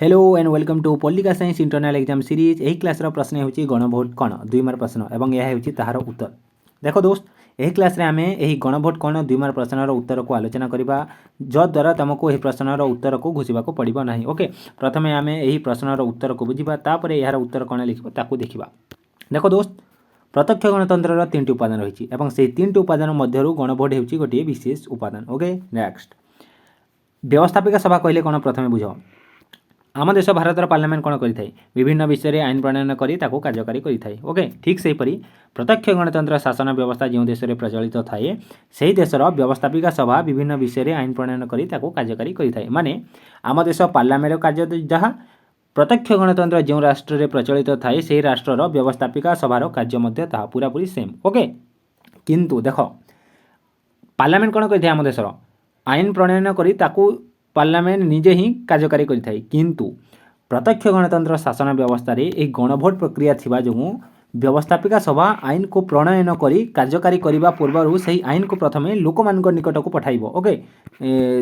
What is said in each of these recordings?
Hello and welcome to political science internal exam series. यही क्लासर प्रश्न होची गणभोट कण 2 मार्क प्रश्न एवं यह होची ताहार उत्तर। देखो दोस्त, यही क्लास रे आमे यही गणभोट कण 2 मार्क प्रश्नर उत्तर को आलोचना करिबा, जद्वारा तुमको यही प्रश्नर उत्तर को घोषिबा को पड़िबो नाही। ओके, प्रथमे आमे यही प्रश्नर उत्तर को बुझिबा, तापरे यार उत्तर कण लिखिबा ताकू देखिबा। देखो दोस्त, प्रत्यक्ष गणतंत्र 3टी उपादान रही एवं से 3टी उपादान मध्यरु गणभोट हेउची गोटे विशेष उपादान। ओके, नेक्स्ट व्यवस्थापिका सभा कहले कोन प्रथमे बुझो। आम देश भारतर पार्लियामेंट कौन करें विभिन्न विषय में आईन प्रणयन कर कार्यकारी करें। ओके, ठीक से परी प्रत्यक्ष गणतंत्र शासन व्यवस्था जो देश में प्रचलित थाए से देशर व्यवस्थापिका सभा विभिन्न विषय में आईन प्रणयन कर कार्यकारी करें। माने आम देश पार्लियामेंट कार्य जहाँ प्रत्यक्ष गणतंत्र जो राष्ट्र में प्रचलित थाए से राष्ट्रर व्यवस्थापिका सभार कार्य पूरापूरी सेम। ओके, किंतु देख पार्लियामेंट कौन करें आम देशर आईन प्रणयन कर पार्लियामेंट निजे ही कार्यकारी करिथाय, किंतु प्रत्यक्ष गणतंत्र शासन व्यवस्था रे एक गणभोट प्रक्रिया थिबा जो व्यवस्थापिका सभा आईन को प्रणयन करी कार्यकारी करबा पूर्व से आईन को प्रथमे लोकमानक निकट को पठाइबो। ओके,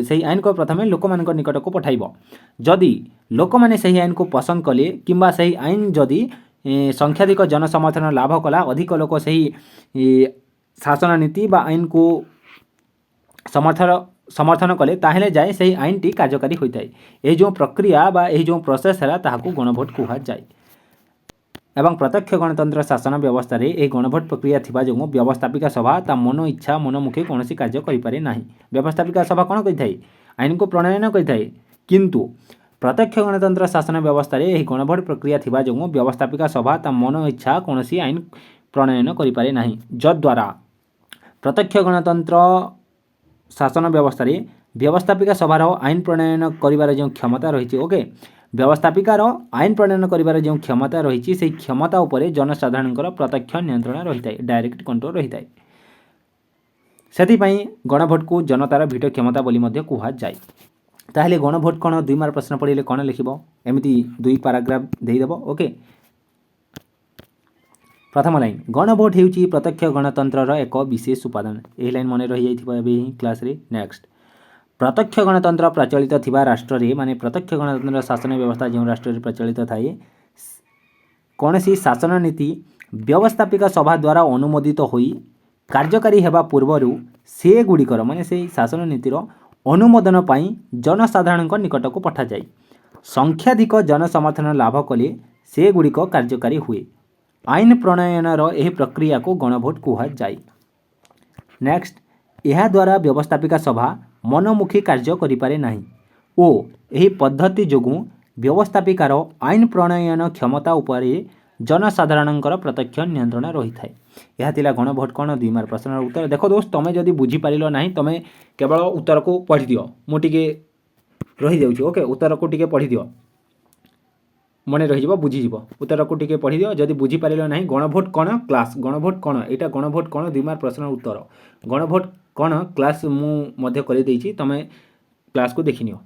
से आईन को प्रथमे लोकमानक निकट को पठाइबो। जदि लोक माने सही आईन को पसंद कले किंबा सही आईन जदि संख्याधिक जनसमर्थन लाभ कला, अधिक लोक सही शासन नीति बा आईन को समर्थन कले ताहेले जाए सही आईन टी कार्यकारी होता है। ये जो प्रक्रिया बा ये जो प्रोसेस है ताहाकू गणभोट कहा जाए। एवं प्रत्यक्ष गणतंत्र शासन व्यवस्था रे एक गणभोट प्रक्रिया थिबा जो व्यवस्थापिका सभा ता मन इच्छा मन मुखे कौन कार्य करें ना। व्यवस्थापिका सभा कौन करें आईन को प्रणयन करें, किंतु प्रत्यक्ष गणतंत्र शासन व्यवस्था रे एक गणभोट प्रक्रिया थिबा जो व्यवस्थापिका सभा ता मन इच्छा कौन आईन प्रणयन करें ना, जद्वारा प्रत्यक्ष गणतंत्र शासन व्यवस्था रे व्यवस्थापिका सभार आईन प्रणयन करिवार जो क्षमता रही। ओके, व्यवस्थापिकार आईन प्रणयन करिवार जो क्षमता रही से क्षमता उपरे जनसाधारण प्रत्यक्ष नियंत्रण रही है, डायरेक्ट कंट्रोल रही है। से गणभोट को जनतार भिटो क्षमता बोली कहा जाए। ताहले गणभोट कौन 2 मार्क प्रश्न पढ़े कौन लिखिबो, एमती 2 पैराग्राफ देदेव। ओके, प्रथम लाइन गणभोट हेउची प्रत्यक्ष गणतंत्र एक विशेष उपादान। यही लाइन मन रही जाइए क्लास रे। नेक्स्ट प्रत्यक्ष गणतंत्र प्रचलित थिबा राष्ट्र रे माने प्रत्यक्ष गणतंत्र शासन व्यवस्था जो राष्ट्र रे प्रचलित थाए कौन सी शासन नीति व्यवस्थापिका सभा द्वारा अनुमोदित होई कार्यकारी हेबा पूर्वरु से गुड़िकर माने से शासन नीतिर अनुमोदन पाई जनसाधारण निकट को पठा जाए। संख्याधिक जनसमर्थन लाभ कले से गुड़िक कार्यकारी हुए। आईन प्रणयनर यह प्रक्रिया को गणभोट कहा जाए। नेक्स्ट यह द्वारा व्यवस्थापिका सभा मनमुखी कार्य करिपारे नाही ओ यही पद्धति जोगु व्यवस्थापिकार आईन प्रणयन क्षमता उपरे जनसाधारणकर प्रत्यक्ष नियंत्रण रही थाए। यह थिला गणभोट कौन 2 मार्क प्रश्नर उत्तर। देखो दोस्त, तुम जदि बुझी पारिलो नाही तुम केवल उत्तर को पढ़ी दियो, मु टिके रही जाउछि। ओके, उत्तर को टिके पढ़ी दियो, मन रही बुझीज। उत्तर को टिके पढ़ी दियो, जदि बुझी पारिलो नाही गणभोट कौन क्लास गणभोट कौन एटा गणभोट कौन 2 मार्क प्रश्नर उत्तर। गणभोट कौन क्लास मु मध्य कर देछि, तुम क्लास को देखिनियो।